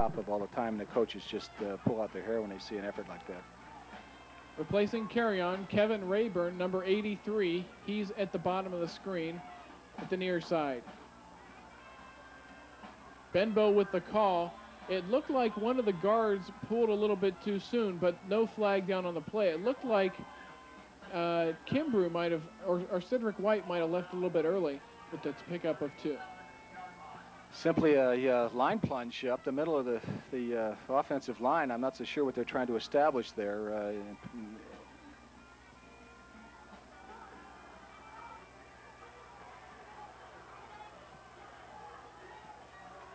top of all the time. The coaches just pull out their hair when they see an effort like that. Replacing Carry-On, Kevin Rayburn, number 83. He's at the bottom of the screen at the near side. Benbow with the call. It looked like one of the guards pulled a little bit too soon, but no flag down on the play. It looked like Kimbrough might have, or Cedric White might have left a little bit early with the pickup of 2. Simply a line plunge up the middle of the offensive line. I'm not so sure what they're trying to establish there.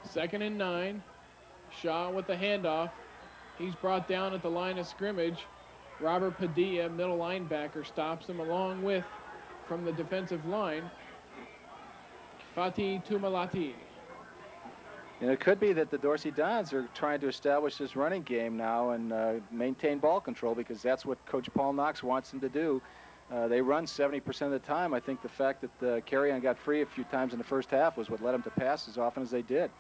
Second and 9. Shaw with the handoff. He's brought down at the line of scrimmage. Robert Padilla, middle linebacker, stops him along with, from the defensive line, Fatih Tumalati. And it could be that the Dorsey Dons are trying to establish this running game now and maintain ball control, because that's what Coach Paul Knox wants them to do. They run 70% of the time. I think the fact that Carry-On got free a few times in the first half was what led them to pass as often as they did.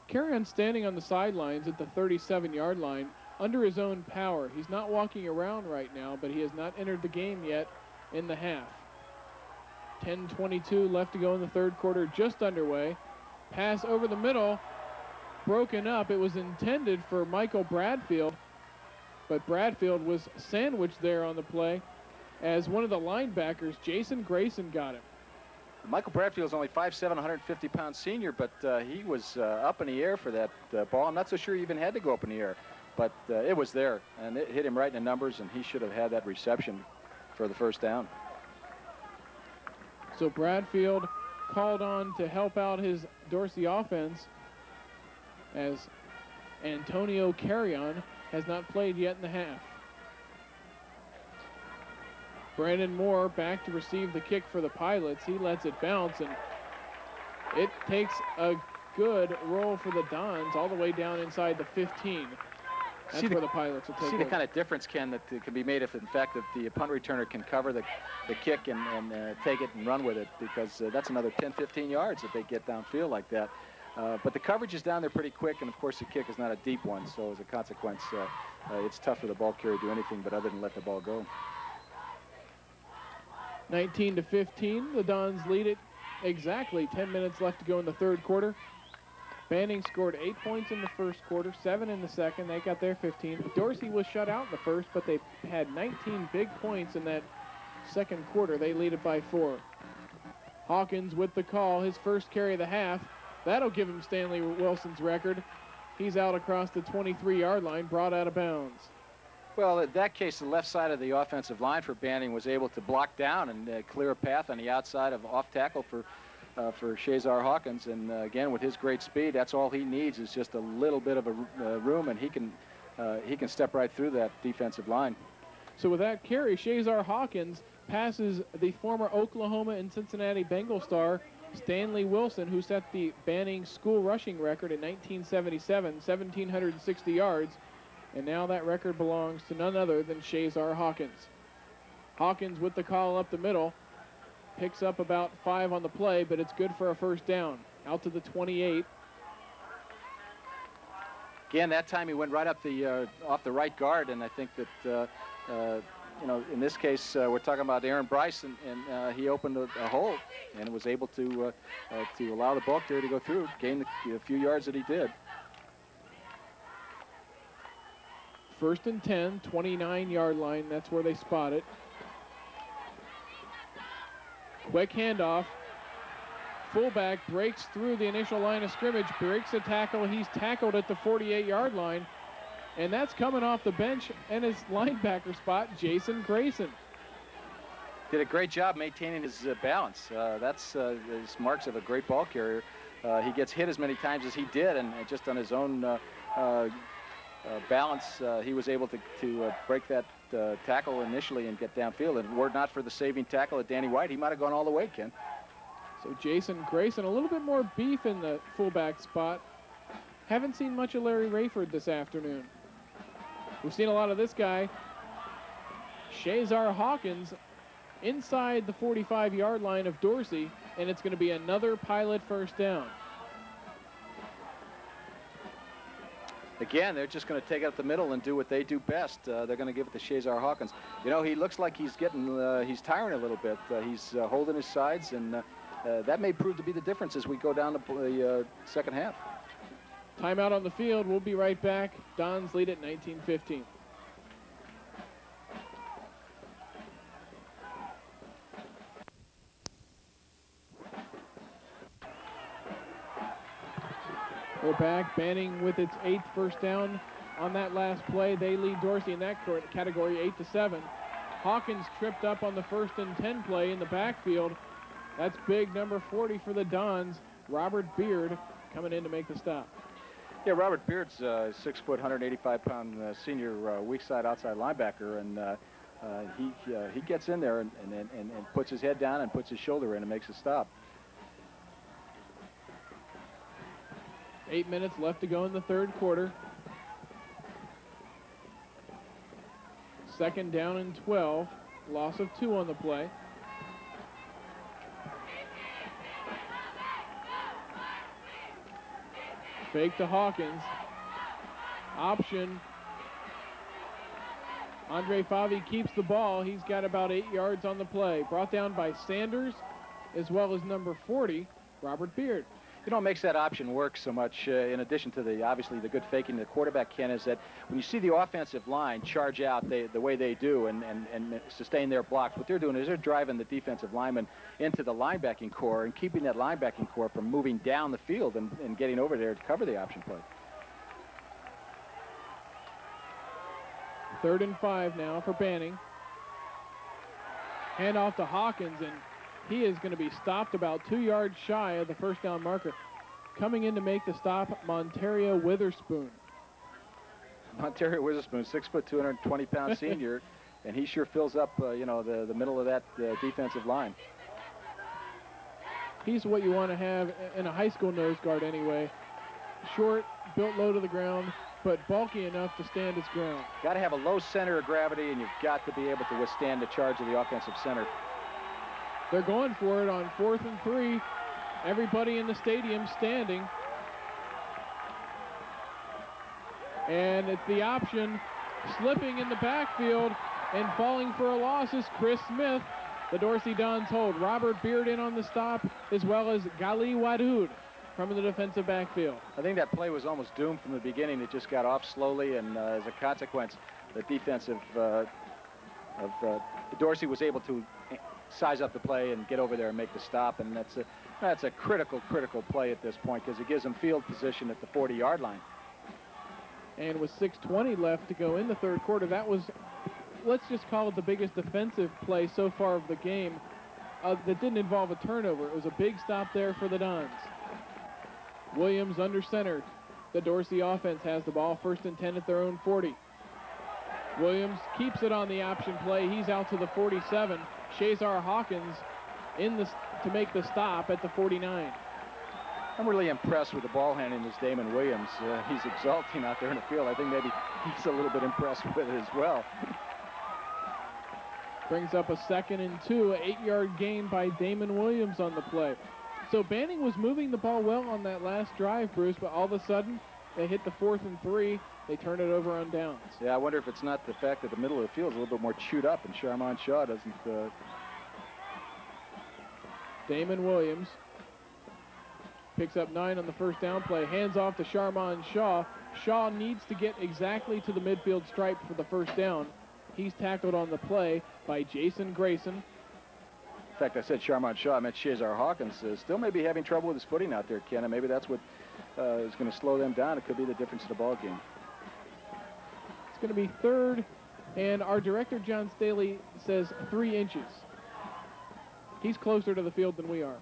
Carry-On standing on the sidelines at the 37-yard line under his own power. He's not walking around right now, but he has not entered the game yet in the half. 10:22 left to go in the third quarter, just underway. Pass over the middle, broken up. It was intended for Michael Bradfield, but Bradfield was sandwiched there on the play as one of the linebackers, Jason Grayson, got him. Michael Bradfield is only 5'7", 150-pound senior, but he was up in the air for that ball. I'm not so sure he even had to go up in the air, but it was there, and it hit him right in the numbers, and he should have had that reception for the first down. So Bradfield called on to help out his Dorsey offense, as Antonio Carry-On has not played yet in the half. Brandon Moore back to receive the kick for the Pilots. He lets it bounce, and it takes a good roll for the Dons all the way down inside the 15. That's where the Pilots will take See over. the kind of difference, Ken, that can be made if, in fact, that the punt returner can cover the kick and take it and run with it, because that's another 10, 15 yards that they get downfield like that. But the coverage is down there pretty quick, and, of course, the kick is not a deep one, so as a consequence, it's tough for the ball carrier to do anything but other than let the ball go. 19-15, the Dons lead it. Exactly 10 minutes left to go in the third quarter. Banning scored 8 points in the first quarter, 7 in the second. They got their 15. Dorsey was shut out in the first, but they had 19 big points in that second quarter. They lead it by 4. Hawkins with the call, his first carry of the half. That'll give him Stanley Wilson's record. He's out across the 23-yard line, brought out of bounds. Well, in that case, the left side of the offensive line for Banning was able to block down and clear a path on the outside of off tackle for Shazar Hawkins. And again, with his great speed, that's all he needs is just a little bit of a room, and he can step right through that defensive line. So with that carry, Shazar Hawkins passes the former Oklahoma and Cincinnati Bengal star Stanley Wilson, who set the Banning school rushing record in 1977, 1,760 yards. And now that record belongs to none other than Shazar Hawkins. Hawkins with the call up the middle. Picks up about 5 on the play, but it's good for a first down. Out to the 28. Again, that time he went right up the off the right guard, and I think that in this case we're talking about Aaron Bryce, and he opened a hole and was able to allow the ball carrier to go through, gain the few yards that he did. First and 10, 29-yard line. That's where they spot it. Quick handoff. Fullback breaks through the initial line of scrimmage, breaks a tackle. He's tackled at the 48-yard line. And that's coming off the bench and his linebacker spot, Jason Grayson. Did a great job maintaining his balance. That's his marks of a great ball carrier. He gets hit as many times as he did, and just on his own balance, he was able to break that tackle initially and get downfield. And were it not for the saving tackle of Danny White, he might have gone all the way, Ken. So Jason Grayson, a little bit more beef in the fullback spot. Haven't seen much of Larry Rayford this afternoon. We've seen a lot of this guy, Shazar Hawkins, inside the 45-yard line of Dorsey, and it's going to be another Pilot first down. Again, they're just going to take it up the middle and do what they do best. They're going to give it to Shazar Hawkins. You know, he looks like he's getting, he's tiring a little bit. He's holding his sides, and that may prove to be the difference as we go down to the second half. Timeout on the field. We'll be right back. Dons lead at 19-15. We're back. Banning with its 8th first down on that last play. They lead Dorsey in that category 8-7. Hawkins tripped up on the 1st and 10 play in the backfield. That's big, number 40 for the Dons. Robert Beard coming in to make the stop. Yeah, Robert Beard's 6 foot, 185-pound senior weak side outside linebacker, and he gets in there and puts his head down and puts his shoulder in and makes a stop. 8 minutes left to go in the third quarter. 2nd down and 12. Loss of 2 on the play. Fake to Hawkins. Option. Andre Favi keeps the ball. He's got about 8 yards on the play. Brought down by Sanders as well as number 40, Robert Beard. You know what makes that option work so much, in addition to obviously the good faking the quarterback can, is that when you see the offensive line charge out the way they do and sustain their blocks, what they're doing is they're driving the defensive lineman into the linebacking core and keeping that linebacking core from moving down the field and getting over there to cover the option play. 3rd and 5 now for Banning. Hand off to Hawkins, and he is going to be stopped about 2 yards shy of the first down marker. Coming in to make the stop, Monterio Witherspoon. Monterio Witherspoon, 6 foot, 220-pound senior, and he sure fills up, you know, the middle of that defensive line. He's what you want to have in a high school nose guard anyway. Short, built low to the ground, but bulky enough to stand his ground. Got to have a low center of gravity, and you've got to be able to withstand the charge of the offensive center. They're going for it on 4th and 3. Everybody in the stadium standing. And it's the option. Slipping in the backfield and falling for a loss is Chris Smith. The Dorsey Dons hold Robert Beard in on the stop, as well as Gali Wadoud from the defensive backfield. I think that play was almost doomed from the beginning. It just got off slowly, and as a consequence, the defensive of Dorsey was able to size up the play and get over there and make the stop, and that's a critical play at this point because it gives them field position at the 40-yard line. And with 6:20 left to go in the third quarter, that was, let's just call it the biggest defensive play so far of the game that didn't involve a turnover. It was a big stop there for the Dons. Williams under center. The Dorsey offense has the ball, 1st and 10 at their own 40. Williams keeps it on the option play. He's out to the 47. Shazar Hawkins to make the stop at the 49. I'm really impressed with the ball handling this Damon Williams. He's exulting out there in the field. I think maybe he's a little bit impressed with it as well. Brings up a 2nd and 2, an 8-yard gain by Damon Williams on the play. So Banning was moving the ball well on that last drive, Bruce, but all of a sudden they hit the 4th and 3. They turn it over on downs. Yeah, I wonder if it's not the fact that the middle of the field is a little bit more chewed up and Sharman Shaw doesn't... Damon Williams picks up 9 on the first down play. Hands off to Sharman Shaw. Shaw needs to get exactly to the midfield stripe for the first down. He's tackled on the play by Jason Grayson. In fact, I said Sharman Shaw. I meant Shazar Hawkins. Still may be having trouble with his footing out there, Ken, and maybe that's what is going to slow them down. It could be the difference in the ball game. It's going to be 3rd, and our director, John Staley, says 3 inches. He's closer to the field than we are.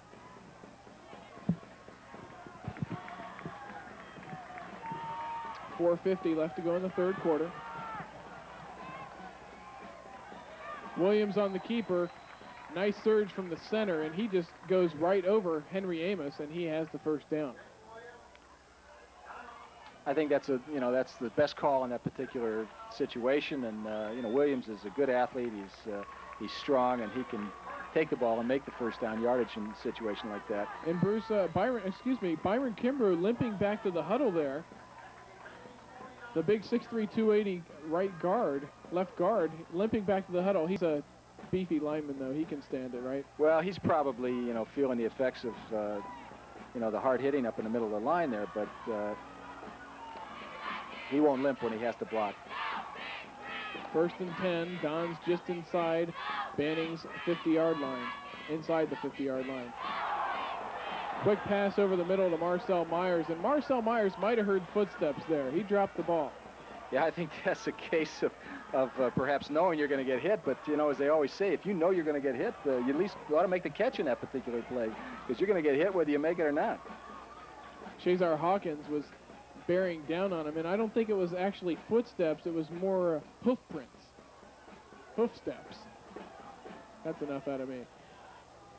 .450 left to go in the third quarter. Williams on the keeper. Nice surge from the center, and he just goes right over Henry Amos, and he has the first down. I think that's the best call in that particular situation, and Williams is a good athlete. He's strong, and he can take the ball and make the first down yardage in a situation like that. And Bruce, Byron Kimbrough limping back to the huddle there. The big 6'3", 280 left guard, limping back to the huddle. He's a beefy lineman, though. He can stand it, right? Well, he's probably, feeling the effects of, the hard hitting up in the middle of the line there, but he won't limp when he has to block. 1st and 10. Don's just inside Banning's 50-yard line, inside the 50-yard line. Quick pass over the middle to Marcel Myers, and Marcel Myers might have heard footsteps there. He dropped the ball. Yeah, I think that's a case of perhaps knowing you're going to get hit, but, as they always say, if you know you're going to get hit, you at least ought to make the catch in that particular play, because you're going to get hit whether you make it or not. Shazar Hawkins was bearing down on him, and I don't think it was actually footsteps. It was more hoof prints. Hoof steps. That's enough out of me.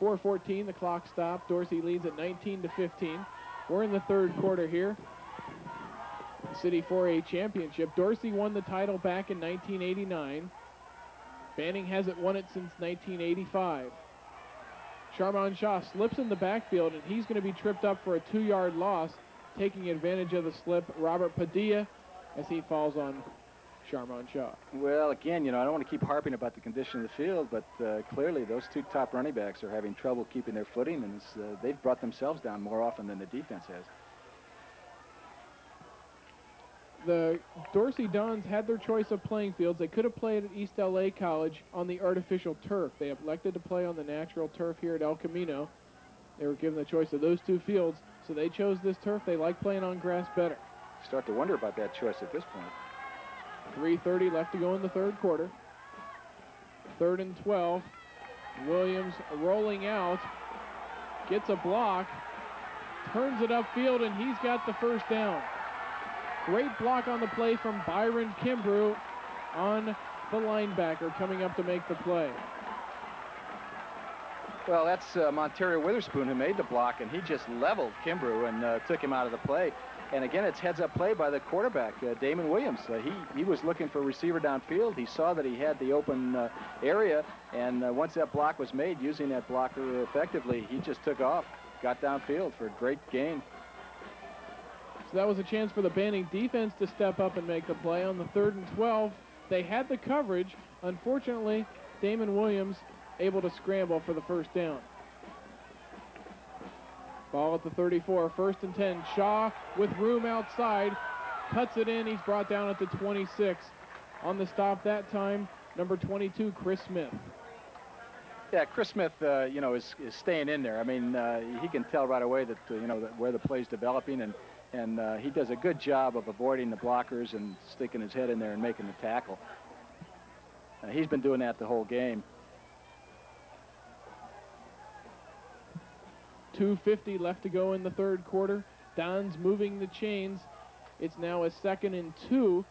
4:14, the clock stopped. Dorsey leads at 19-15. We're in the third quarter here. The City 4A Championship. Dorsey won the title back in 1989. Banning hasn't won it since 1985. Sharman Shah slips in the backfield, and he's going to be tripped up for a 2-yard loss, taking advantage of the slip. Robert Padilla, as he falls on Sharman Shah. Well, again, I don't want to keep harping about the condition of the field, but clearly those two top running backs are having trouble keeping their footing, and they've brought themselves down more often than the defense has. The Dorsey Dons had their choice of playing fields. They could have played at East LA College on the artificial turf. They elected to play on the natural turf here at El Camino. They were given the choice of those two fields, so they chose this turf. They like playing on grass better. Start to wonder about that choice at this point. 3:30 left to go in the third quarter. 3rd and 12. Williams rolling out, gets a block, turns it upfield, and he's got the first down. Great block on the play from Byron Kimbrough on the linebacker coming up to make the play. Well, that's Monterio Witherspoon who made the block, and he just leveled Kimbrough and took him out of the play. And again, it's heads-up play by the quarterback, Damon Williams. He was looking for a receiver downfield. He saw that he had the open area, and once that block was made, using that blocker effectively, he just took off, got downfield for a great gain. So that was a chance for the Banning defense to step up and make the play on the 3rd and 12. They had the coverage. Unfortunately, Damon Williams able to scramble for the first down. Ball at the 34, 1st and 10. Shaw with room outside, cuts it in. He's brought down at the 26. On the stop that time, number 22, Chris Smith. Yeah, Chris Smith, is staying in there. I mean, he can tell right away that, where the play's developing, and he does a good job of avoiding the blockers and sticking his head in there and making the tackle. He's been doing that the whole game. 2:50 left to go in the third quarter. Don's moving the chains. It's now a 2nd and 2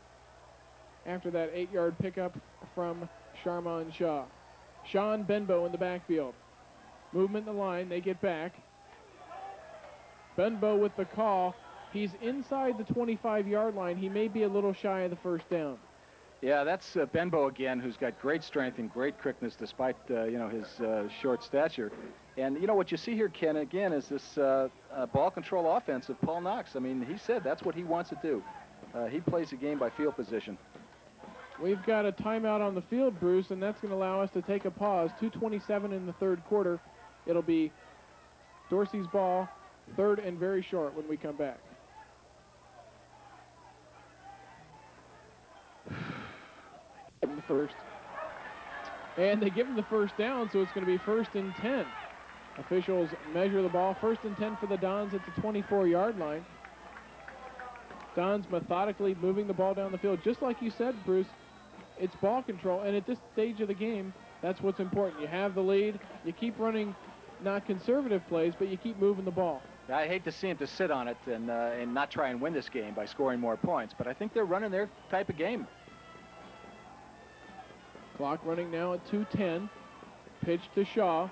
after that 8-yard pickup from Sharman Shah. Sean Benbow in the backfield. Movement in the line. They get back. Benbow with the call. He's inside the 25-yard line. He may be a little shy of the first down. Yeah, that's Benbow again, who's got great strength and great quickness despite, his short stature. And, what you see here, Ken, again, is this ball control offense of Paul Knox. I mean, he said that's what he wants to do. He plays the game by field position. We've got a timeout on the field, Bruce, and that's going to allow us to take a pause. 2:27 in the third quarter. It'll be Dorsey's ball, 3rd and very short when we come back. The first. And they give him the first down, so it's going to be 1st and 10. Officials measure the ball. 1st and 10 for the Dons at the 24-yard line. Dons methodically moving the ball down the field. Just like you said, Bruce, it's ball control. And at this stage of the game, that's what's important. You have the lead. You keep running not conservative plays, but you keep moving the ball. I hate to see him to sit on it and not try and win this game by scoring more points, but I think they're running their type of game. Clock running now at 2:10. Pitch to Shaw.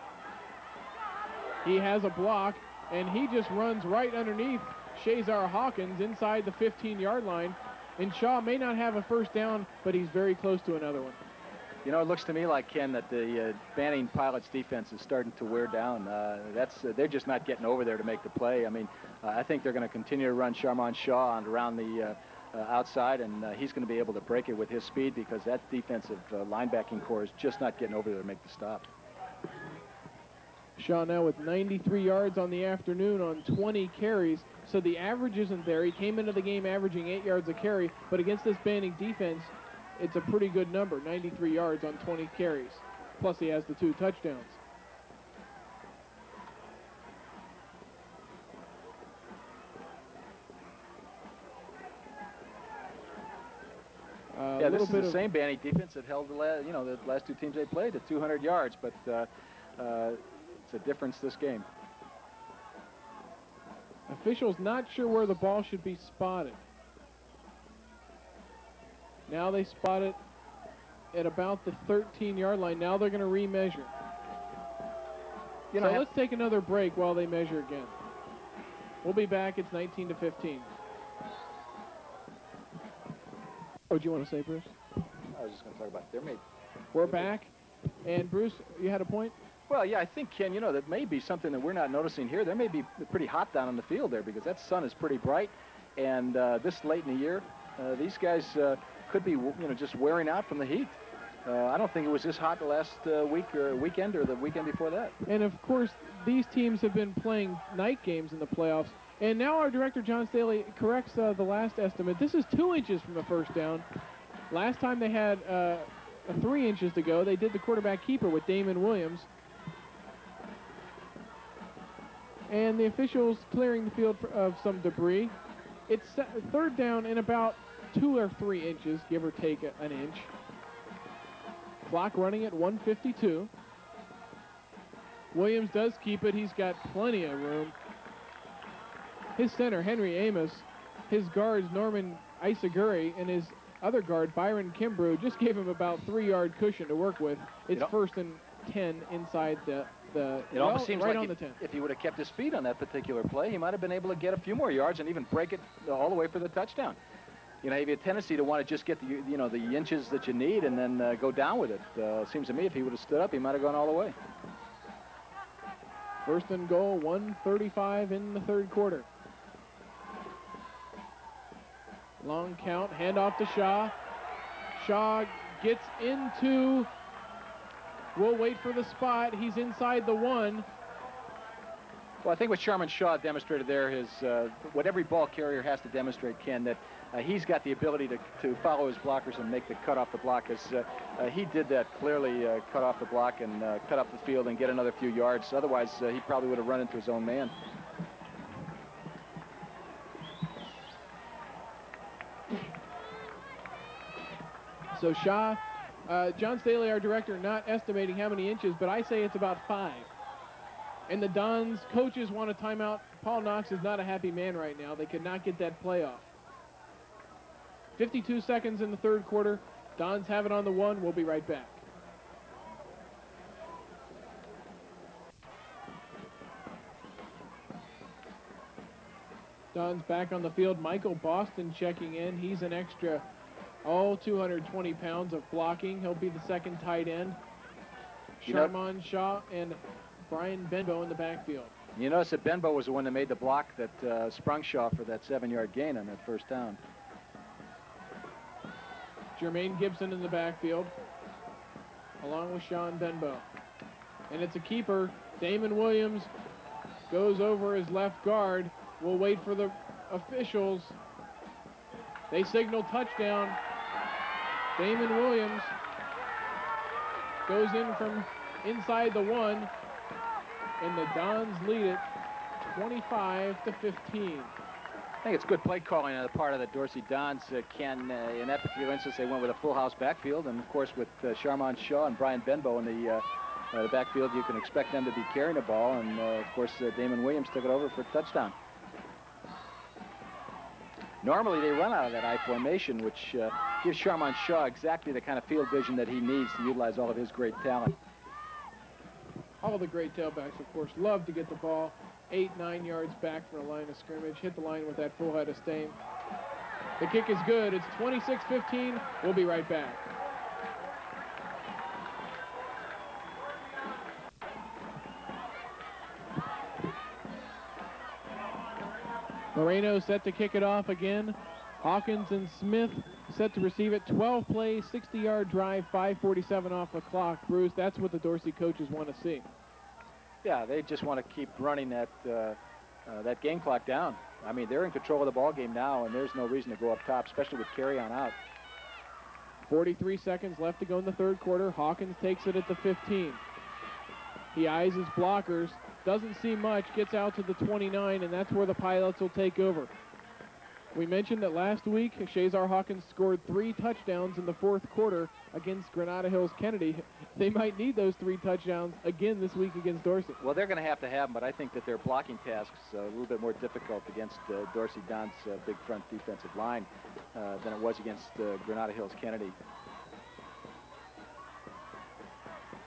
He has a block, and he just runs right underneath Shazar Hawkins inside the 15-yard line. And Shaw may not have a first down, but he's very close to another one. It looks to me like, Ken, that the Banning Pilots defense is starting to wear down. They're just not getting over there to make the play. I mean, I think they're going to continue to run Sharman Shaw around the outside, and he's going to be able to break it with his speed because that defensive linebacking core is just not getting over there to make the stop. Shaw now with 93 yards on the afternoon on 20 carries, so the average isn't there. He came into the game averaging 8 yards a carry, but against this Banning defense, it's a pretty good number, 93 yards on 20 carries. Plus he has the 2 touchdowns. Yeah, this is the same Banning defense that held the last 2 teams they played at 200 yards, but it's a difference this game. Officials not sure where the ball should be spotted. Now they spot it at about the 13-yard line. Now they're going to remeasure. So let's take another break while they measure again. We'll be back. It's 19-15. What do you want to say, Bruce? I was just going to talk about their mate. We're back. And, Bruce, you had a point? Well, yeah, I think, Ken, that may be something that we're not noticing here. There may be pretty hot down on the field there because that sun is pretty bright. And this late in the year, these guys could be, just wearing out from the heat. I don't think it was this hot the last week or weekend or the weekend before that. And, of course, these teams have been playing night games in the playoffs. And now our director, John Staley, corrects the last estimate. This is 2 inches from the first down. Last time they had 3 inches to go. They did the quarterback keeper with Damon Williams. And the officials clearing the field of some debris. It's third down in about 2 or 3 inches, give or take an inch. Clock running at 1:52. Williams does keep it. He's got plenty of room. His center, Henry Amos, his guards, Norman Isaguri, and his other guard, Byron Kimbrough, just gave him about 3-yard cushion to work with. It's first and 10 inside it almost seems right like on the 10. If he would have kept his feet on that particular play, he might have been able to get a few more yards and even break it all the way for the touchdown. You have a tendency to want to just get the inches that you need and then go down with it. Seems to me if he would have stood up, he might have gone all the way. First and goal, 1:35 in the third quarter. Long count, handoff to Shaw. Shaw gets into, we'll wait for the spot. He's inside the 1. Well, I think what Sharman Shaw demonstrated there is what every ball carrier has to demonstrate, Ken, that he's got the ability to follow his blockers and make the cut off the block. As he did that clearly, cut off the block and cut up the field and get another few yards. Otherwise, he probably would have run into his own man. So Shaw, John Staley, our director, not estimating how many inches, but I say it's about 5. And the Dons coaches want a timeout. Paul Knox is not a happy man right now. They could not get that play off. 52 seconds in the third quarter. Dons have it on the 1. We'll be right back. Dons back on the field. Michael Boston checking in. He's an extra 220 pounds of blocking. He'll be the second tight end. Sharman Shaw and Brian Benbow in the backfield. You notice that Benbow was the one that made the block that sprung Shaw for that 7-yard gain on that first down. Jermaine Gibson in the backfield, along with Sean Benbow. And it's a keeper. Damon Williams goes over his left guard. We'll wait for the officials. They signal touchdown. Damon Williams goes in from inside the 1, and the Dons lead it 25-15. I think it's good play calling on the part of the Dorsey Dons. In that particular instance, they went with a full house backfield, and of course with Sharman Shaw and Brian Benbow in the backfield, you can expect them to be carrying the ball, and of course Damon Williams took it over for a touchdown. Normally they run out of that I formation, which gives Sharman Shaw exactly the kind of field vision that he needs to utilize all of his great talent. All the great tailbacks, of course, love to get the ball 8-9 yards back from the line of scrimmage, hit the line with that full head of steam. The kick is good. It's 26-15. We'll be right back. Moreno set to kick it off again. Hawkins and Smith set to receive it. 12 plays, 60-yard drive, 5:47 off the clock. Bruce, that's what the Dorsey coaches want to see. Yeah, they just want to keep running that game clock down. I mean, they're in control of the ball game now, and there's no reason to go up top, especially with carry on out. 43 seconds left to go in the third quarter. Hawkins takes it at the 15. He eyes his blockers, doesn't see much, gets out to the 29, and that's where the Pilots will take over. We mentioned that last week, Shazar Hawkins scored 3 touchdowns in the fourth quarter against Granada Hills Kennedy. They might need those 3 touchdowns again this week against Dorsey. Well, they're going to have them, but I think that their blocking tasks a little bit more difficult against Dorsey Don's big front defensive line than it was against Granada Hills Kennedy.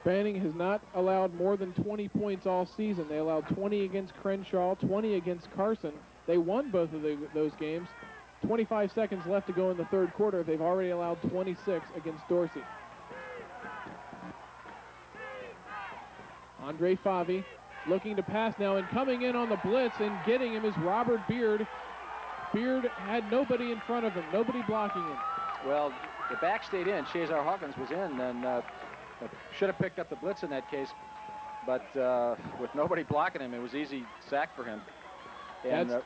Banning has not allowed more than 20 points all season. They allowed 20 against Crenshaw, 20 against Carson. They won both of those games. 25 seconds left to go in the third quarter. They've already allowed 26 against Dorsey. Andre Favi looking to pass now, and coming in on the blitz and getting him is Robert Beard. Beard had nobody in front of him, nobody blocking him. Well, the back stayed in. Shazar Hawkins was in, and should have picked up the blitz in that case. But with nobody blocking him, it was easy sack for him. And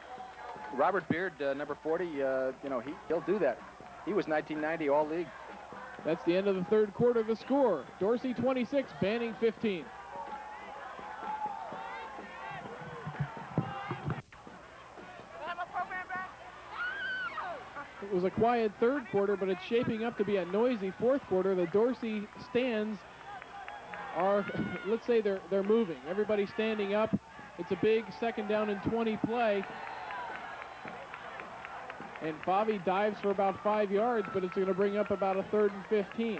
Robert Beard, number 40, he'll do that. He was 1990 All-League. That's the end of the third quarter. The score, Dorsey 26, Banning 15. It was a quiet third quarter, but it's shaping up to be a noisy fourth quarter. The Dorsey stands are, let's say they're moving. Everybody's standing up. It's a big 2nd down and 20 play. And Favi dives for about 5 yards, but it's going to bring up about a 3rd and 15.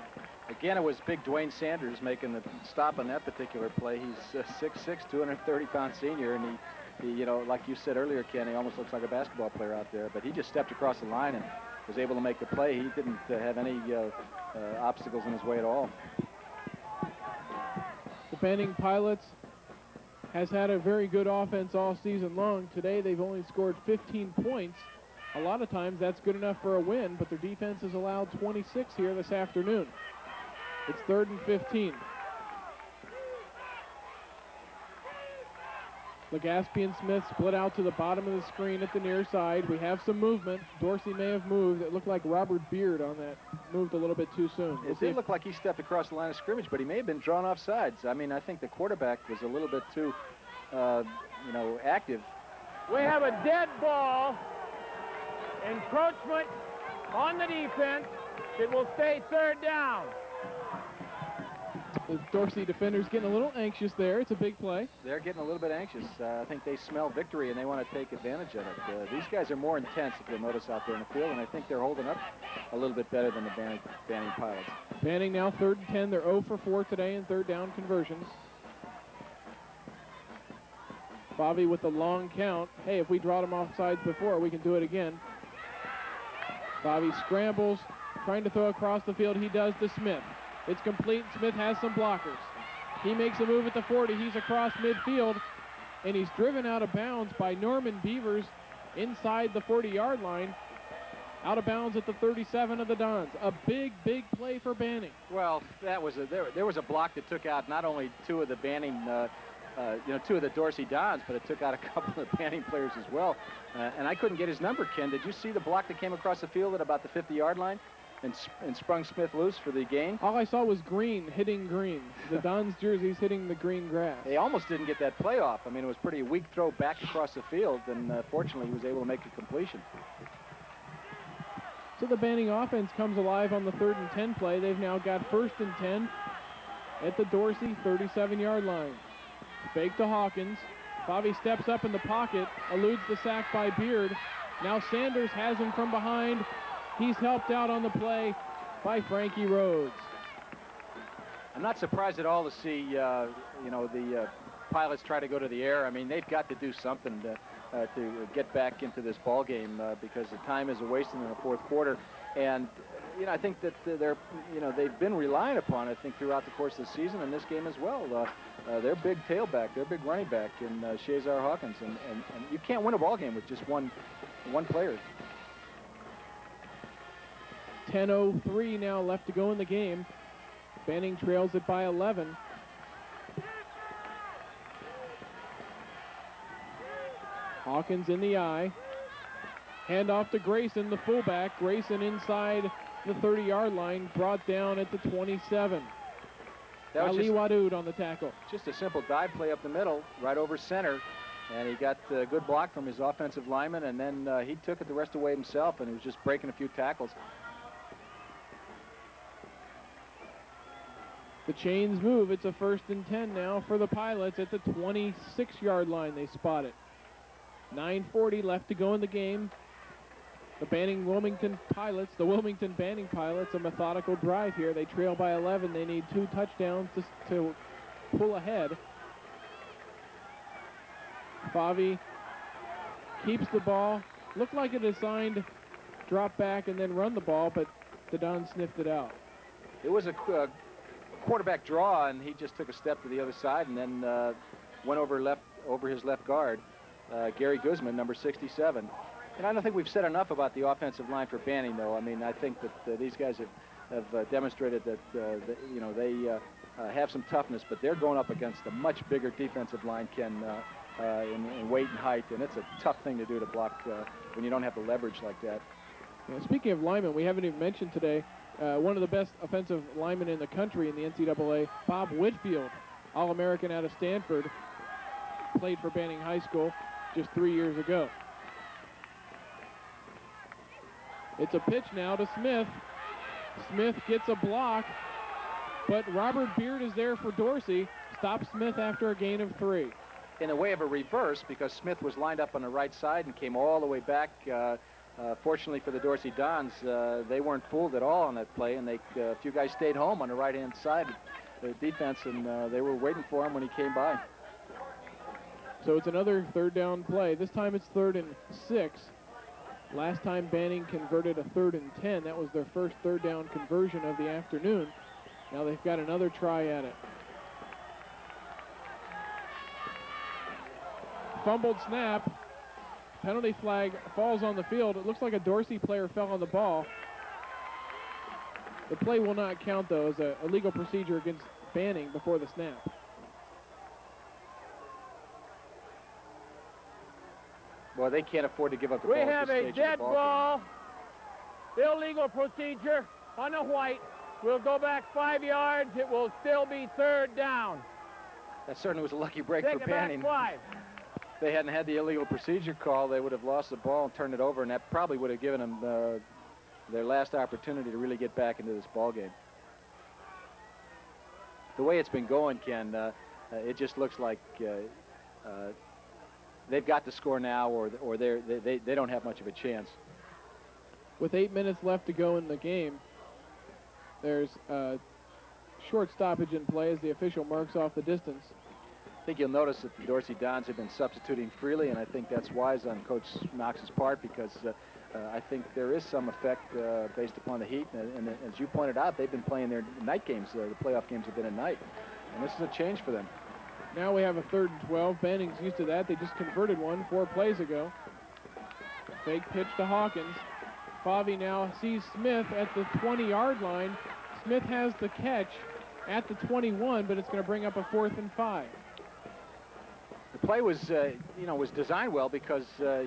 Again, it was big Dwayne Sanders making the stop on that particular play. He's 6'6", 230-pound senior, and he, like you said earlier, Ken, he almost looks like a basketball player out there. But he just stepped across the line and was able to make the play. He didn't have any obstacles in his way at all. The Banning Pilots has had a very good offense all season long. Today they've only scored 15 points. A lot of times that's good enough for a win, but their defense has allowed 26 here this afternoon. It's 3rd and 15. Legaspi and Smith split out to the bottom of the screen at the near side. We have some movement. Dorsey may have moved. It looked like Robert Beard on that moved a little bit too soon. It did look like he stepped across the line of scrimmage, but he may have been drawn off sides. I mean, I think the quarterback was a little bit too, active. We have a dead ball. Encroachment on the defense. It will stay 3rd down. The Dorsey defenders getting a little anxious there. It's a big play. They're getting a little bit anxious. I think they smell victory, and they want to take advantage of it. These guys are more intense, if you'll notice, out there in the field, and I think they're holding up a little bit better than the Banning Pilots. Banning now 3rd and 10. They're 0 for 4 today in 3rd down conversions. Favi with the long count. Hey, if we drawed him off sides before, we can do it again. Favi scrambles, trying to throw across the field. He does to Smith. It's complete. Smith has some blockers. He makes a move at the 40. He's across midfield, and he's driven out of bounds by Norman Beavers inside the 40-yard line. Out of bounds at the 37 of the Dons. A big, big play for Banning. Well, that was there was a block that took out not only 2 of the Banning, 2 of the Dorsey Dons, but it took out a couple of Banning players as well. And I couldn't get his number, Ken. Did you see the block that came across the field at about the 50-yard line and sprung Smith loose for the gain? All I saw was green hitting green. The Dons jerseys hitting the green grass. They almost didn't get that play off. I mean, it was pretty weak throw back across the field, and fortunately he was able to make a completion. So the Banning offense comes alive on the 3rd and 10 play. They've now got 1st and 10 at the Dorsey 37-yard line. Fake to Hawkins. Favi steps up in the pocket, eludes the sack by Beard. Now Sanders has him from behind. He's helped out on the play by Frankie Rhodes. I'm not surprised at all to see, the Pilots try to go to the air. I mean, they've got to do something to get back into this ball game because the time is wasting in the fourth quarter. And, I think that they've been relying upon it, I think, throughout the course of the season and this game as well. Their big tailback, their big running back in Shazar Hawkins. And you can't win a ball game with just one player. 10:03 now left to go in the game. Banning trails it by 11. Hawkins in the eye. Handoff to Grayson, the fullback. Grayson inside the 30-yard line, brought down at the 27. That was Ali Wadoud on the tackle. just a simple dive play up the middle, right over center. And he got a good block from his offensive lineman, and then he took it the rest of the way himself, and he was just breaking a few tackles. The chains move. It's a 1st and 10 now for the Pilots at the 26-yard line. They spot it. 9:40 left to go in the game. The Wilmington Banning Pilots, a methodical drive here. They trail by 11. They need 2 touchdowns to pull ahead. Favi keeps the ball. Looked like a designed drop back and then run the ball, but the Dons sniffed it out. It was a quarterback draw, and he just took a step to the other side and then went over his left guard, Gary Guzman, number 67. And I don't think we've said enough about the offensive line for Banning, though. I mean, I think that these guys have demonstrated that they have some toughness, but they're going up against a much bigger defensive line, Ken, in weight and height, and it's a tough thing to do to block when you don't have the leverage like that. Yeah, speaking of linemen, we haven't even mentioned today one of the best offensive linemen in the country in the NCAA, Bob Whitfield, All-American out of Stanford, played for Banning High School just 3 years ago. It's a pitch now to Smith. Smith gets a block, but Robert Beard is there for Dorsey. Stops Smith after a gain of 3. In a way of a reverse, because Smith was lined up on the right side and came all the way back. Fortunately for the Dorsey Dons, they weren't fooled at all on that play, and a few guys stayed home on the right-hand side of the defense, and they were waiting for him when he came by. So it's another 3rd down play. This time it's 3rd and 6. Last time Banning converted a 3rd and 10. That was their first 3rd down conversion of the afternoon. Now they've got another try at it. Fumbled snap. Penalty flag falls on the field. It looks like a Dorsey player fell on the ball. The play will not count, though, as a legal procedure against Banning before the snap. Well, they can't afford to give up the ball. We have a dead ball. Game. Illegal procedure on the white. We'll go back 5 yards. It will still be 3rd down. That certainly was a lucky break Take for it back Banning. 5. If they hadn't had the illegal procedure call, they would have lost the ball and turned it over, and that probably would have given them their last opportunity to really get back into this ball game. The way it's been going, Ken, it just looks like they've got to score now, or they don't have much of a chance. With 8 minutes left to go in the game, there's a short stoppage in play as the official marks off the distance. I think you'll notice that the Dorsey Dons have been substituting freely, and I think that's wise on Coach Knox's part, because I think there is some effect based upon the heat. And as you pointed out, they've been playing their night games. The playoff games have been at night, and this is a change for them. Now we have a 3rd and 12. Banning's used to that. They just converted one 4 plays ago. Fake pitch to Hawkins. Favi now sees Smith at the 20-yard line. Smith has the catch at the 21, but it's going to bring up a 4th and 5. The play was, was designed well, because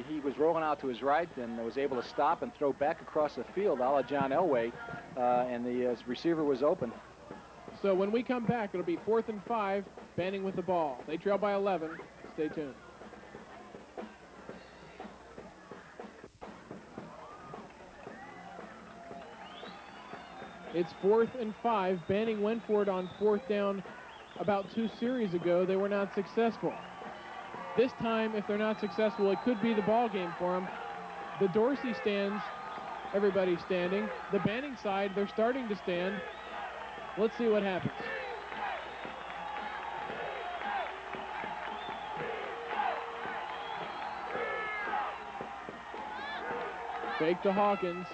he was rolling out to his right and was able to stop and throw back across the field, a la John Elway, and the receiver was open. So when we come back, it'll be 4th and 5, Banning with the ball. They trail by 11. Stay tuned. It's 4th and 5. Banning went for it on 4th down about 2 series ago. They were not successful. This time, if they're not successful, it could be the ball game for them. The Dorsey stands, everybody's standing. The Banning side, they're starting to stand. Let's see what happens. Fake to Hawkins.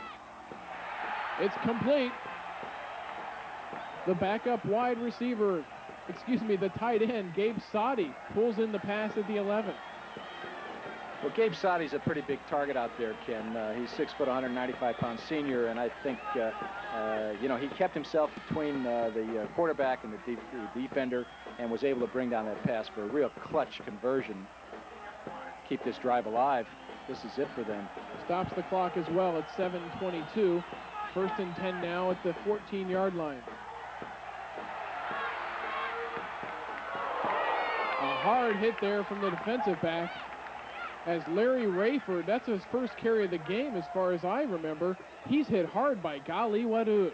It's complete. The backup wide receiver, the tight end, Gabe Soddy, pulls in the pass at the 11. Well, Gabe Sotti's a pretty big target out there, Ken. He's 6 foot, 195-pound senior, and I think, you know, he kept himself between the quarterback and the defender and was able to bring down that pass for a real clutch conversion. Keep this drive alive. This is it for them. Stops the clock as well at 7:22. 1st and 10 now at the 14-yard line. A hard hit there from the defensive back. As Larry Rayford, that's his first carry of the game as far as I remember. He's hit hard by Gali Wadud.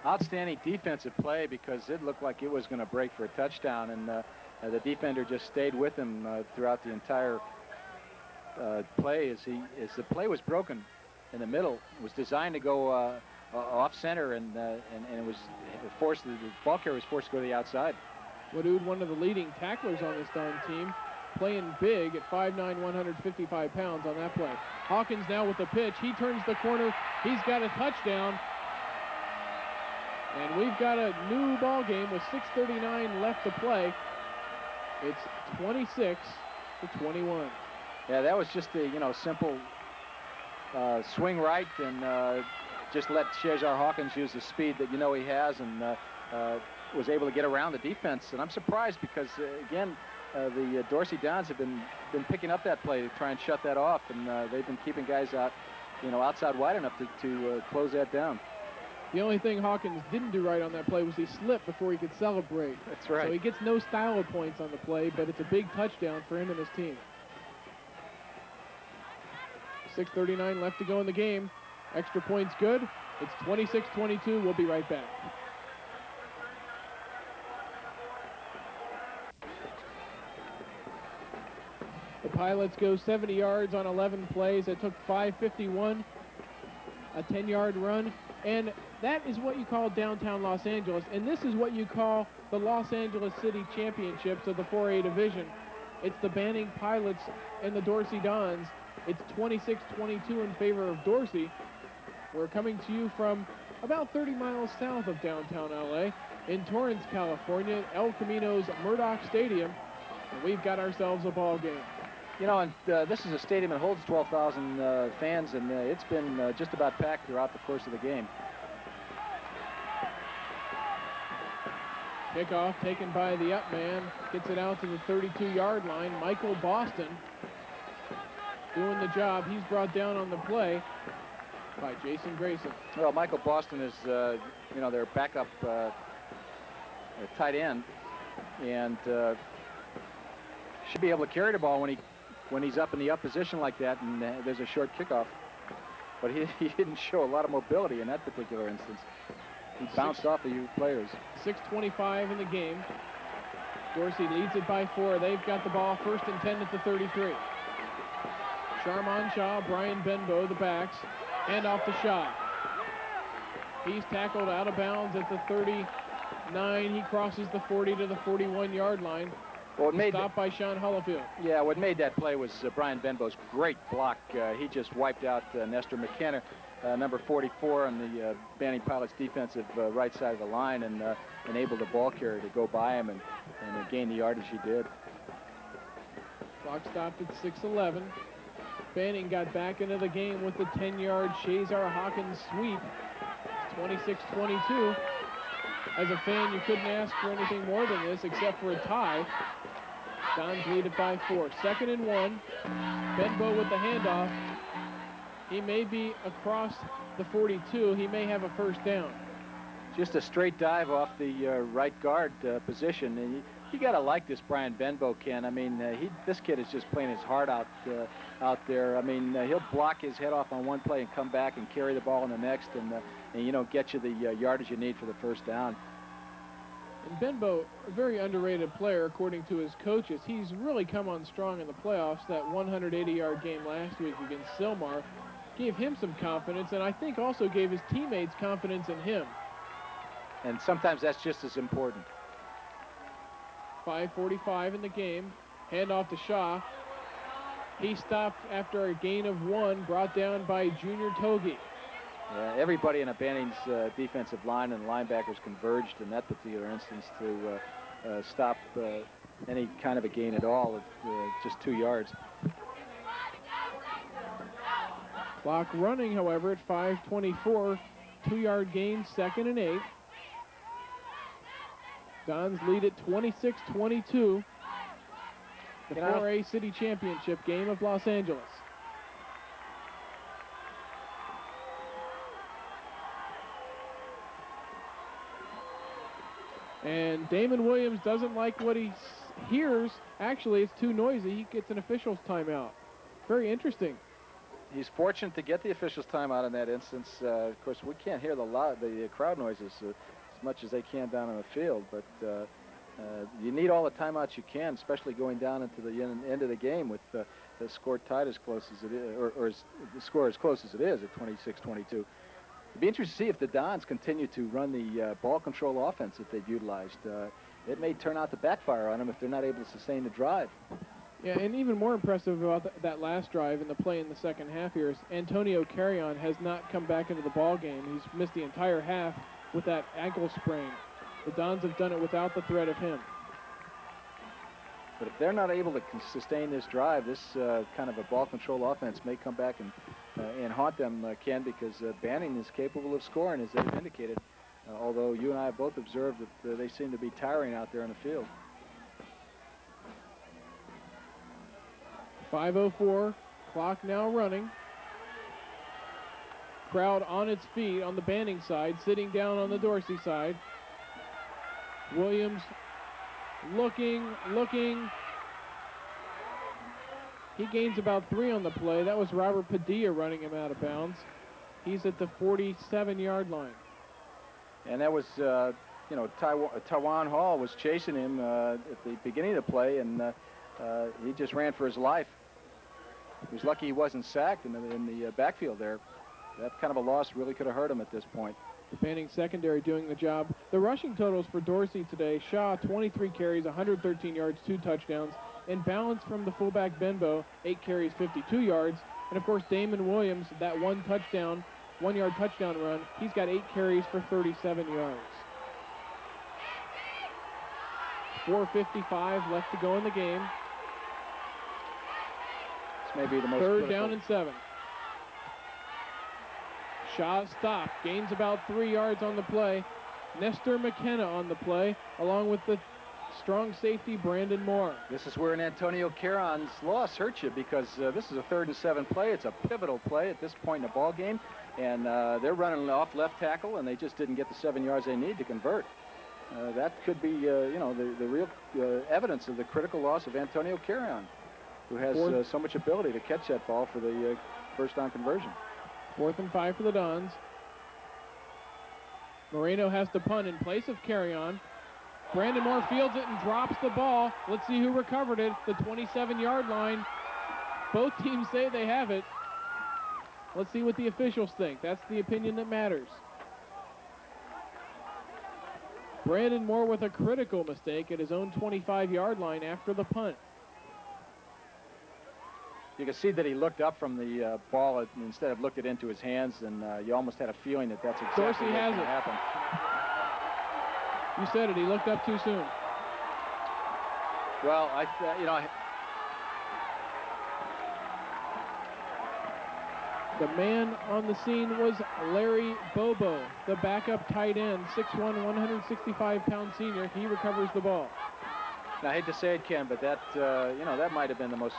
Outstanding defensive play because it looked like it was going to break for a touchdown, and the defender just stayed with him throughout the entire play as the play was broken in the middle. It was designed to go off center, and it was forced. The ball carrier was forced to go to the outside. Wadud, one of the leading tacklers on this Don team, playing big at 5'9", 155 pounds on that play. Hawkins now with the pitch. He turns the corner. He's got a touchdown. And we've got a new ball game with 6:39 left to play. It's 26-21. Yeah, that was just a, you know, simple swing right and just let Shazar Hawkins use the speed that you know he has, and was able to get around the defense. And I'm surprised because, again, the Dorsey Dons have been picking up that play to try and shut that off, and they've been keeping guys out, you know, outside wide enough to close that down. The only thing Hawkins didn't do right on that play was he slipped before he could celebrate. That's right. So he gets no style points on the play, but it's a big touchdown for him and his team. 6:39 left to go in the game. Extra points good. It's 26-22. We'll be right back. The Pilots go 70 yards on 11 plays. It took 5:51, a 10-yard run. And that is what you call downtown Los Angeles. And this is what you call the Los Angeles City Championships of the 4A division. It's the Banning Pilots and the Dorsey Dons. It's 26-22 in favor of Dorsey. We're coming to you from about 30 miles south of downtown LA in Torrance, California, El Camino's Murdoch Stadium. And we've got ourselves a ball game. You know, and this is a stadium that holds 12,000 fans, and it's been just about packed throughout the course of the game. Kickoff taken by the up man. Gets it out to the 32-yard line. Michael Boston doing the job. He's brought down on the play by Jason Grayson. Well, Michael Boston is, you know, their backup tight end, and should be able to carry the ball when he's up in the up position like that, and there's a short kickoff. But he didn't show a lot of mobility in that particular instance. He bounced off a few players. 6:25 in the game. Dorsey leads it by 4. They've got the ball 1st and 10 at the 33. Sharman Shaw, Brian Benbow, the backs, hand off to Shaw. He's tackled out of bounds at the 39. He crosses the 40 to the 41-yard line. Well, it made stopped by Sean Hollifield. Yeah, what made that play was Brian Benbow's great block. He just wiped out Nestor McKenna, number 44 on the Banning Pilots defensive right side of the line, and enabled the ball carrier to go by him and gain the yardage he did. Clock stopped at 6:11. Banning got back into the game with the 10-yard Shazar Hawkins sweep. 26-22. As a fan, you couldn't ask for anything more than this except for a tie. Dons lead it by 4. 2nd and 1. Benbow with the handoff. He may be across the 42. He may have a first down. Just a straight dive off the right guard position. And you got to like this Brian Benbow, Ken. I mean, this kid is just playing his heart out there. I mean, he'll block his head off on one play and come back and carry the ball on the next, and you know, get you the yardage you need for the first down. And Benbow, a very underrated player according to his coaches. He's really come on strong in the playoffs. That 180-yard game last week against Silmar gave him some confidence, and I think also gave his teammates confidence in him. And sometimes that's just as important. 5:45 in the game. Handoff to Shaw. He stopped after a gain of 1, brought down by Junior Togi. Everybody in a Banning's defensive line and linebackers converged in that particular instance to stop any kind of a gain at all of just 2 yards. Clock running, however, at 5:24. 2-yard gain, 2nd and 8. Dons lead at 26-22. The 4A City Championship game of Los Angeles. And Damon Williams doesn't like what he hears. Actually, it's too noisy. He gets an official's timeout. Very interesting. He's fortunate to get the official's timeout in that instance. Of course, we can't hear the crowd noises as much as they can down on the field, but you need all the timeouts you can, especially going down into the end of the game with the score tied as close as it is, or the score as close as it is at 26-22. It'd be interesting to see if the Dons continue to run the ball control offense that they've utilized. It may turn out to backfire on them if they're not able to sustain the drive. Yeah, and even more impressive about that last drive and the play in the second half here is Antonio Carrion has not come back into the ball game. He's missed the entire half with that ankle sprain. The Dons have done it without the threat of him. But if they're not able to sustain this drive, this kind of a ball control offense may come back and haunt them, Ken, because Banning is capable of scoring, as they've indicated, although you and I have both observed that they seem to be tiring out there on the field. 5:04, clock now running. Crowd on its feet on the Banning side, sitting down on the Dorsey side. Williams looking. He gains about 3 on the play. That was Robert Padilla running him out of bounds. He's at the 47-yard line. And that was, Tawan Hall was chasing him at the beginning of the play, and he just ran for his life. He was lucky he wasn't sacked in the backfield there. That kind of a loss really could have hurt him at this point. The Banning secondary doing the job. The rushing totals for Dorsey today: Shaw, 23 carries, 113 yards, 2 touchdowns. And balance from the fullback Benbow, 8 carries, 52 yards. And of course, Damon Williams, that 1-yard touchdown run, he's got 8 carries for 37 yards. 4:55 left to go in the game. This may be the most 3rd down and 7. Shaw stopped, gains about 3 yards on the play. Nestor McKenna on the play, along with the strong safety Brandon Moore. This is where an Antonio Carron's loss hurts you, because this is a 3rd and 7 play. It's a pivotal play at this point in the ball game, and they're running off left tackle, and they just didn't get the 7 yards they need to convert. That could be, the real evidence of the critical loss of Antonio Carron, who has so much ability to catch that ball for the first down conversion. 4th and 5 for the Dons. Moreno has to punt in place of Carrion. Brandon Moore fields it and drops the ball. Let's see who recovered it. The 27-yard line. Both teams say they have it. Let's see what the officials think. That's the opinion that matters. Brandon Moore with a critical mistake at his own 25-yard line after the punt. You can see that he looked up from the ball instead of looked it into his hands, and you almost had a feeling that that's exactly what's going to happen. You said it. He looked up too soon. Well, the man on the scene was Larry Bobo, the backup tight end, 6'1", 165-pound senior. He recovers the ball. Now, I hate to say it, Ken, but that that might have been the most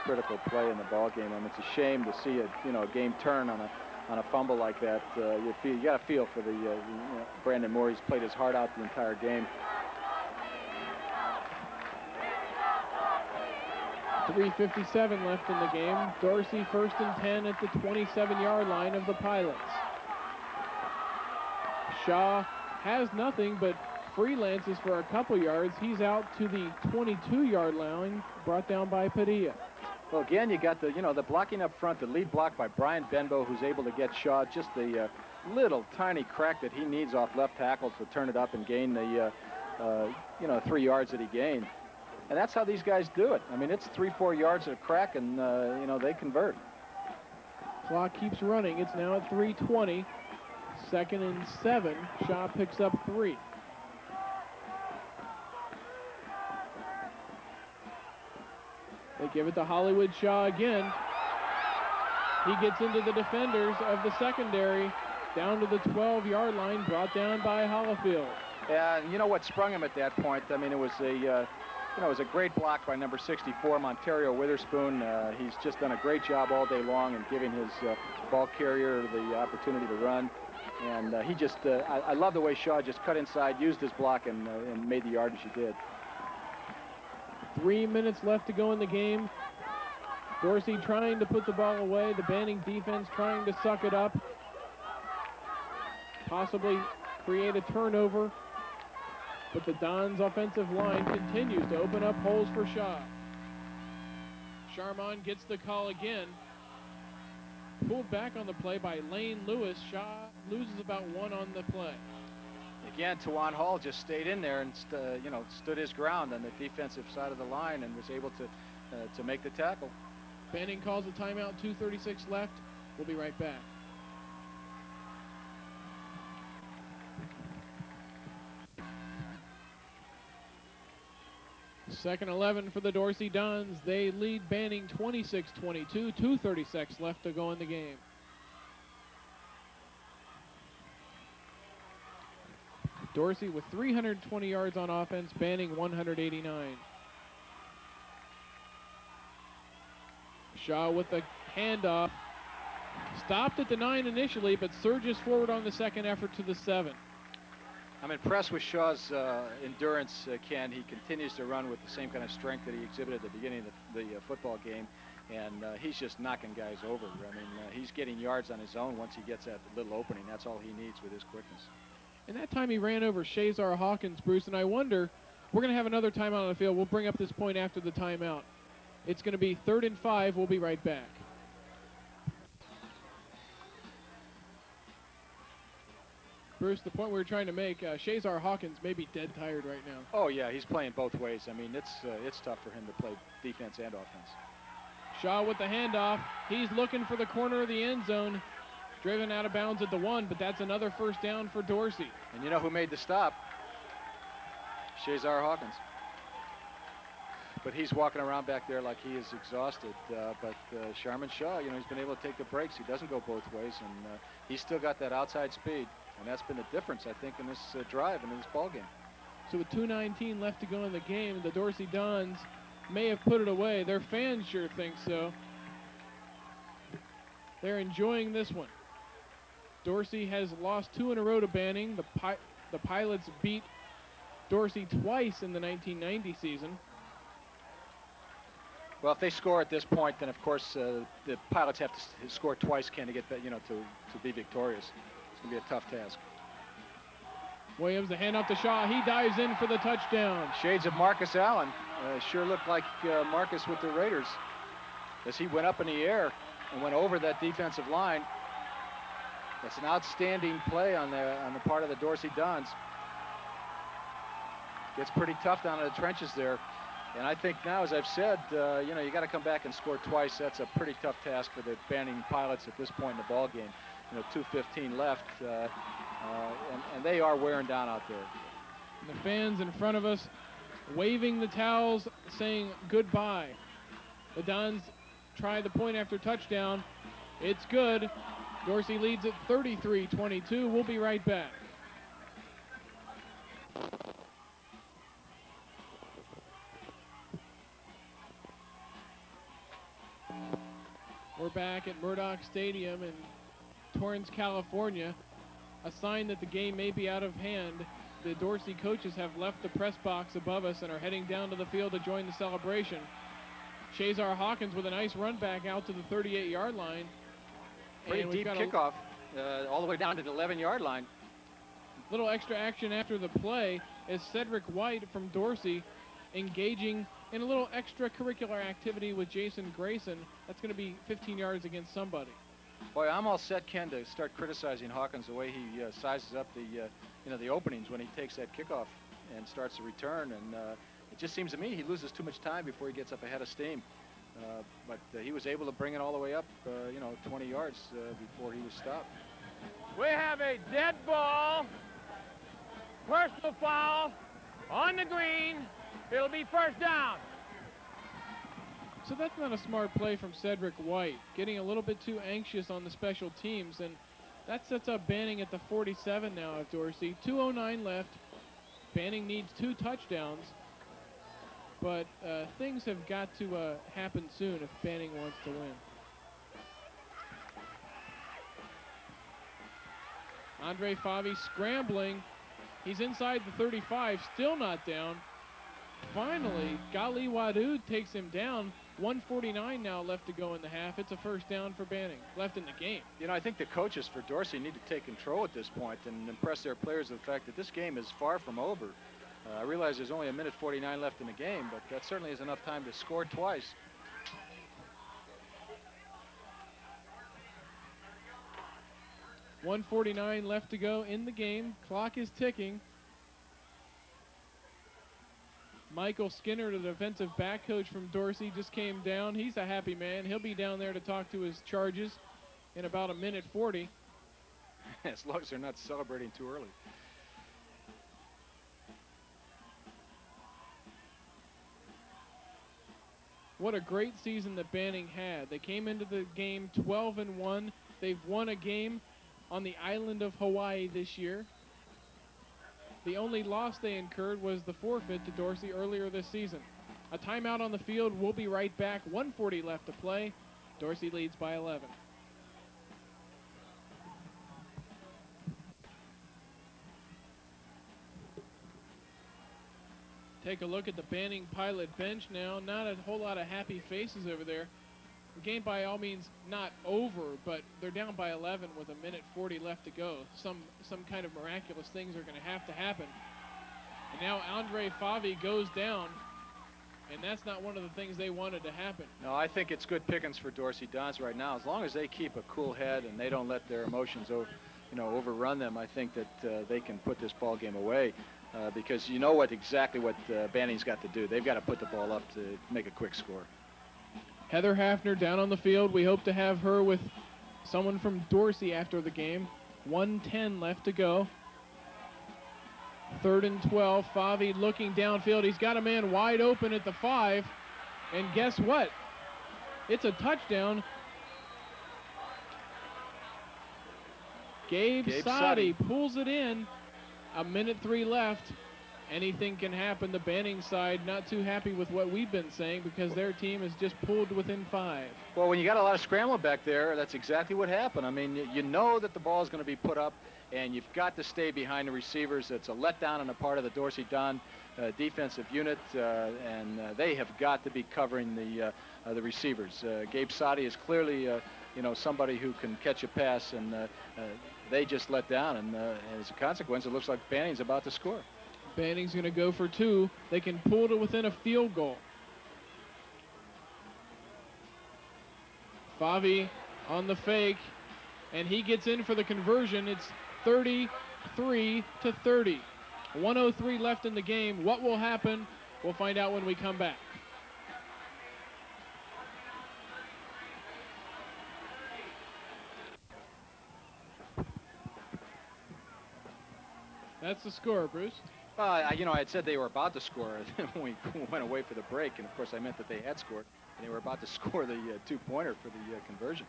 critical play in the ball game. I mean, it's a shame to see a game turn on a fumble like that. You got to feel for the Brandon Moore. He's played his heart out the entire game. 3:57 left in the game. Dorsey 1st and 10 at the 27-yard line of the Pilots. Shaw has nothing but freelances for a couple yards. He's out to the 22-yard line, brought down by Padilla. Well, again, you got the blocking up front, the lead block by Brian Benbow, who's able to get Shaw just the little tiny crack that he needs off left tackle to turn it up and gain the 3 yards that he gained. And that's how these guys do it. I mean, it's 3-4 yards of crack, and they convert. Clock keeps running. It's now at 3:20. 2nd and 7. Shaw picks up 3. They give it to Hollywood Shaw again. He gets into the defenders of the secondary, down to the 12-yard line, brought down by Hollifield. Yeah, and you know what sprung him at that point? I mean, it was a great block by number 64, Montario Witherspoon. He's just done a great job all day long in giving his ball carrier the opportunity to run. And he just, I love the way Shaw just cut inside, used his block, and made the yardage he did. 3 minutes left to go in the game. Dorsey trying to put the ball away. The Banning defense trying to suck it up. Possibly create a turnover. But the Dons offensive line continues to open up holes for Shaw. Charmon gets the call again. Pulled back on the play by Lane Lewis. Shaw loses about 1 on the play. Again, Tawan Hall just stayed in there and stood his ground on the defensive side of the line and was able to make the tackle. Banning calls a timeout, 2:36 left. We'll be right back. Second 11 for the Dorsey Dons. They lead Banning 26-22, 2:36 left to go in the game. Dorsey with 320 yards on offense, Banning 189. Shaw with the handoff. Stopped at the 9 initially, but surges forward on the second effort to the 7. I'm impressed with Shaw's endurance, Ken. He continues to run with the same kind of strength that he exhibited at the beginning of the football game, and he's just knocking guys over. I mean, he's getting yards on his own once he gets that little opening. That's all he needs with his quickness. And that time he ran over Shazar Hawkins, Bruce, and I wonder, we're going to have another timeout on the field. We'll bring up this point after the timeout. It's going to be 3rd and 5. We'll be right back. Bruce, the point we were trying to make, Shazar Hawkins may be dead tired right now. Oh, yeah, he's playing both ways. I mean, it's tough for him to play defense and offense. Shaw with the handoff. He's looking for the corner of the end zone. Driven out of bounds at the 1, but that's another first down for Dorsey. And you know who made the stop? Shazar Hawkins. But he's walking around back there like he is exhausted. But Sharman Shaw, he's been able to take the breaks. He doesn't go both ways, and he's still got that outside speed. And that's been the difference, I think, in this drive and in this ball game. So with 2:19 left to go in the game, the Dorsey Dons may have put it away. Their fans sure think so. They're enjoying this one. Dorsey has lost 2 in a row to Banning. The Pilots beat Dorsey twice in the 1990 season. Well, if they score at this point, then of course the Pilots have to score twice, Ken, to get that, to be victorious. It's going to be a tough task. Williams, the handoff to Shaw. He dives in for the touchdown. Shades of Marcus Allen. Sure looked like Marcus with the Raiders as he went up in the air and went over that defensive line. That's an outstanding play on the part of the Dorsey Dons. Gets pretty tough down in the trenches there. And I think now, as I've said, you got to come back and score twice. That's a pretty tough task for the Banning Pilots at this point in the ball game. 2:15 left, and they are wearing down out there. And the fans in front of us waving the towels, saying goodbye. The Dons try the point after touchdown. It's good. Dorsey leads at 33-22. We'll be right back. We're back at Murdoch Stadium in Torrance, California. A sign that the game may be out of hand. The Dorsey coaches have left the press box above us and are heading down to the field to join the celebration. Shazar Hawkins with a nice run back out to the 38-yard line. Pretty deep kickoff all the way down to the 11-yard line. Little extra action after the play is Cedric White from Dorsey engaging in a little extracurricular activity with Jason Grayson. That's going to be 15 yards against somebody. Boy, I'm all set, Ken, to start criticizing Hawkins the way he sizes up the openings when he takes that kickoff and starts the return. And it just seems to me he loses too much time before he gets up ahead of steam. But he was able to bring it all the way up, 20 yards before he was stopped. We have a dead ball, personal foul on the green. It'll be first down. So that's not a smart play from Cedric White, getting a little bit too anxious on the special teams, and that sets up Banning at the 47 now of Dorsey. 2:09 left. Banning needs 2 touchdowns, but things have got to happen soon if Banning wants to win. Andre Favi scrambling. He's inside the 35, still not down. Finally, Gali Wadud takes him down. 1:49 now left to go in the half. It's a first down for Banning, left in the game. You know, I think the coaches for Dorsey need to take control at this point and impress their players with the fact that this game is far from over. I realize there's only 1:49 left in the game, but that certainly is enough time to score twice. $1:49 left to go in the game. Clock is ticking. Michael Skinner, the defensive back coach from Dorsey, just came down. He's a happy man. He'll be down there to talk to his charges in about 1:40. As long as they're not celebrating too early. What a great season that Banning had. They came into the game 12-1. They've won a game on the island of Hawaii this year. The only loss they incurred was the forfeit to Dorsey earlier this season. A timeout on the field. We'll be right back. 1:40 left to play. Dorsey leads by 11. Take a look at the Banning Pilot bench now. Not a whole lot of happy faces over there. The game by all means not over, but they're down by 11 with 1:40 left to go. Some kind of miraculous things are going to happen. And now Andre Favi goes down, and that's not one of the things they wanted to happen. No, I think it's good pickings for Dorsey Dons right now. As long as they keep a cool head and they don't let their emotions overrun them, I think that they can put this ball game away. Because you know exactly what Banning's got to do. They've got to put the ball up to make a quick score. Heather Hafner down on the field. We hope to have her with someone from Dorsey after the game. 1:10 left to go. 3rd and 12. Favi looking downfield. He's got a man wide open at the 5. And guess what? It's a touchdown. Gabe Sadi pulls it in. 1:03 left. Anything can happen. The Banning side not too happy with what we've been saying because their team is just pulled within 5. Well, when you got a lot of scrambling back there, that's exactly what happened. I mean, you know that the ball is going to be put up, and you've got to stay behind the receivers. It's a letdown on the part of the Dorsey Don defensive unit, and they have got to be covering the receivers. Gabe Sadi is clearly, somebody who can catch a pass, and they just let down, and as a consequence, it looks like Banning's about to score. Banning's going to go for 2. They can pull to within a field goal. Favi on the fake, and he gets in for the conversion. It's 33-30. 1:03 left in the game. What will happen? We'll find out when we come back. That's the score, Bruce. I had said they were about to score when we went away for the break, and of course I meant that they had scored, and they were about to score the 2-pointer for the conversion.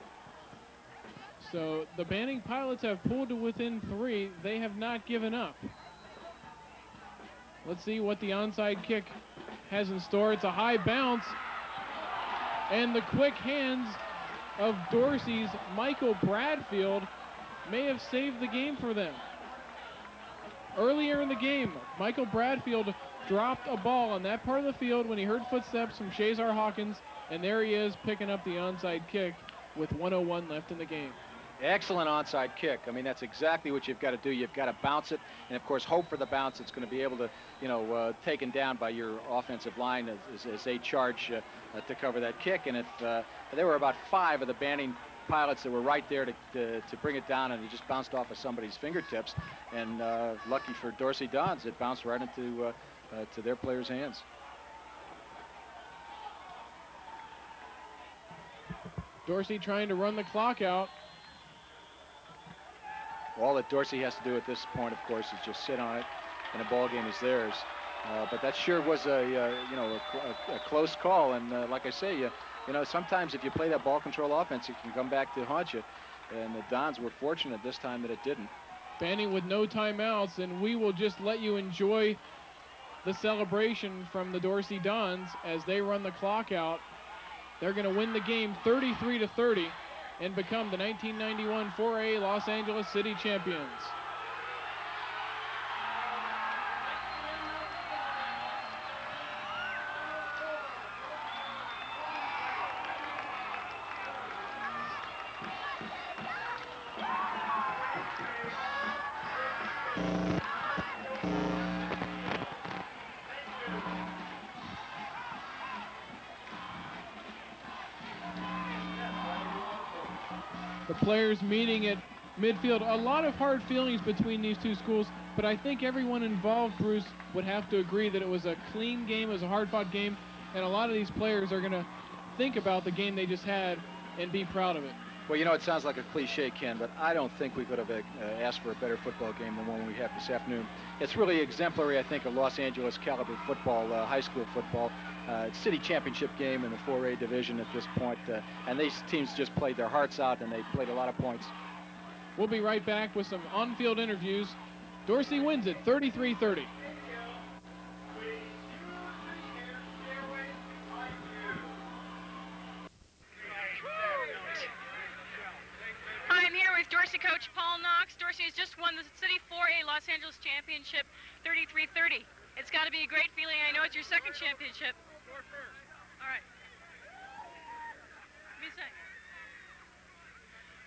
So the Banning Pilots have pulled to within 3. They have not given up. Let's see what the onside kick has in store. It's a high bounce, and the quick hands of Dorsey's Michael Bradfield may have saved the game for them. Earlier in the game, Michael Bradfield dropped a ball on that part of the field when he heard footsteps from Shazar Hawkins, and there he is picking up the onside kick with 1:01 left in the game. Excellent onside kick. I mean, that's exactly what you've got to do. You've got to bounce it, and of course, hope for the bounce. It's going to be able to, taken down by your offensive line as they charge to cover that kick. And if there were about 5 of the Banning Pilots that were right there to bring it down, and it just bounced off of somebody's fingertips. And lucky for Dorsey Dons, it bounced right into to their players' hands. Dorsey trying to run the clock out. All that Dorsey has to do at this point, of course, is just sit on it, and the ball game is theirs. But that sure was a close call, and like I say, You know, sometimes if you play that ball control offense, it can come back to haunt you. And the Dons were fortunate this time that it didn't. Banning with no timeouts, and we will just let you enjoy the celebration from the Dorsey Dons as they run the clock out. They're going to win the game 33-30 and become the 1991 4A Los Angeles City champions. The players meeting at midfield. A lot of hard feelings between these two schools, but I think everyone involved, Bruce, would have to agree that it was a clean game, it was a hard-fought game, and a lot of these players are going to think about the game they just had and be proud of it. Well, you know, it sounds like a cliche, Ken, but I don't think we could have asked for a better football game than one we have this afternoon. It's really exemplary, I think, of Los Angeles caliber football, high school football. City championship game in the 4A division at this point, and these teams just played their hearts out, and they played a lot of points. We'll be right back with some on-field interviews. Dorsey wins it 33-30. Hi, I'm here with Dorsey coach Paul Knox. Dorsey has just won the City 4A Los Angeles Championship 33-30. It's got to be a great feeling. I know it's your second championship. All right. Give me a sec.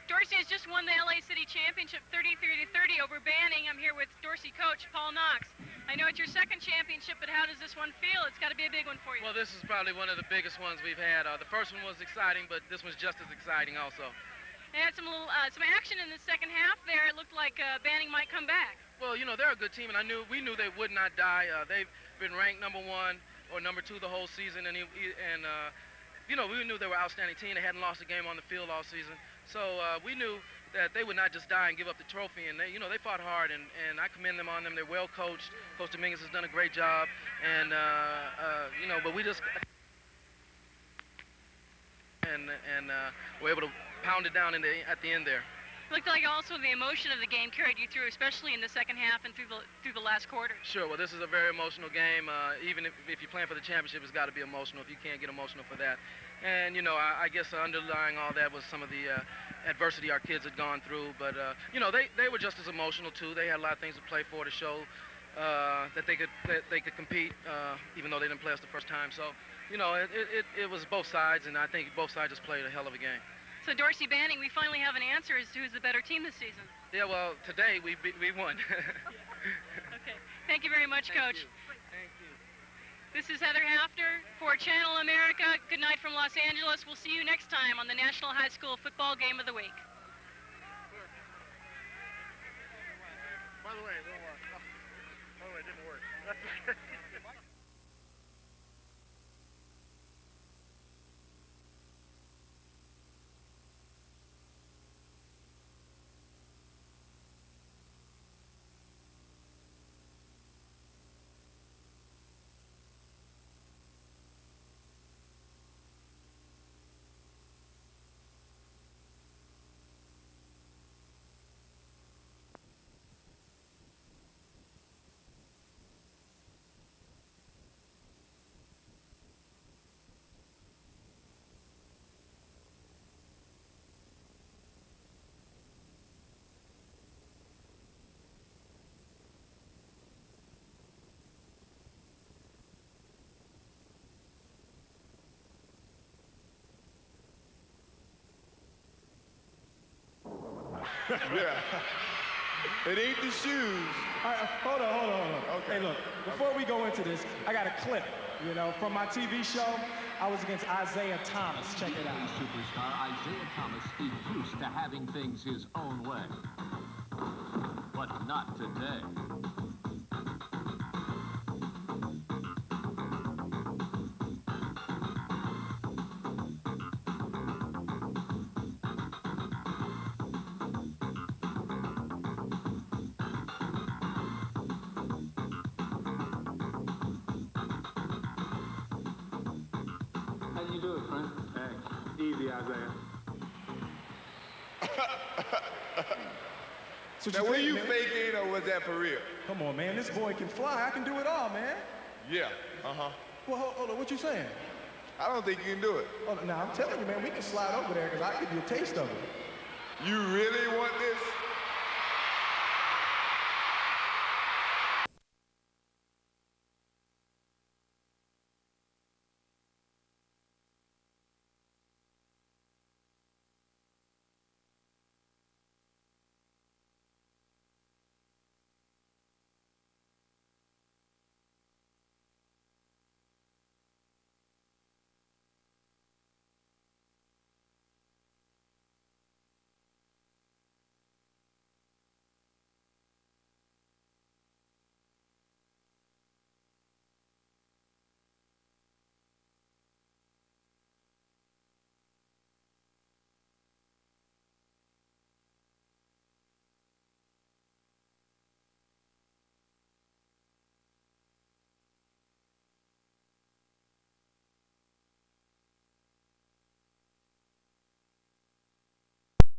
Dorsey has just won the LA City Championship 33-30 over Banning. I'm here with Dorsey coach Paul Knox. I know it's your second championship, but how does this one feel? It's got to be a big one for you. Well, this is probably one of the biggest ones we've had. The first one was exciting, but this one's just as exciting also. They had some action in the second half there. It looked like Banning might come back. Well, you know, they're a good team, and we knew they would not die. They've been ranked #1 or #2 the whole season, and you know, we knew they were an outstanding team. They hadn't lost a game on the field all season, so we knew that they would not just die and give up the trophy. And they fought hard, and I commend them on them. They're well coached. Coach Dominguez has done a great job, and you know, but we just were able to pound it down at the end there. Looked like also the emotion of the game carried you through, especially in the second half and through the last quarter. Sure. Well, this is a very emotional game. Even if you're playing for the championship, it's got to be emotional. If you can't get emotional for that, and you know, I guess underlying all that was some of the adversity our kids had gone through. But you know, they were just as emotional too. They had a lot of things to play for to show that they could compete, even though they didn't play us the first time. So you know, it was both sides, and I think both sides just played a hell of a game. So Dorsey Banning, we finally have an answer as to who's the better team this season. Yeah, well, today we won. Okay. Thank you very much, Coach. Thank you. This is Heather Hafter for Channel America. Good night from Los Angeles. We'll see you next time on the National High School Football Game of the Week. By the way, it didn't work. Yeah. It ain't the shoes. All right, hold on. Okay. Hey, look, before we go into this, I got a clip, you know, from my TV show. I was against Isaiah Thomas. Check it out. Superstar Isaiah Thomas is used to having things his own way. But not today. How do you do it, friend? Hey, So Now, were you faking or was that for real? Come on, man. This boy can fly. I can do it all, man. Yeah. Uh-huh. Well, hold on. What you saying? I don't think you can do it. Oh, now, I'm telling you, man, we can slide over there because I'll give you a taste of it. You really want this?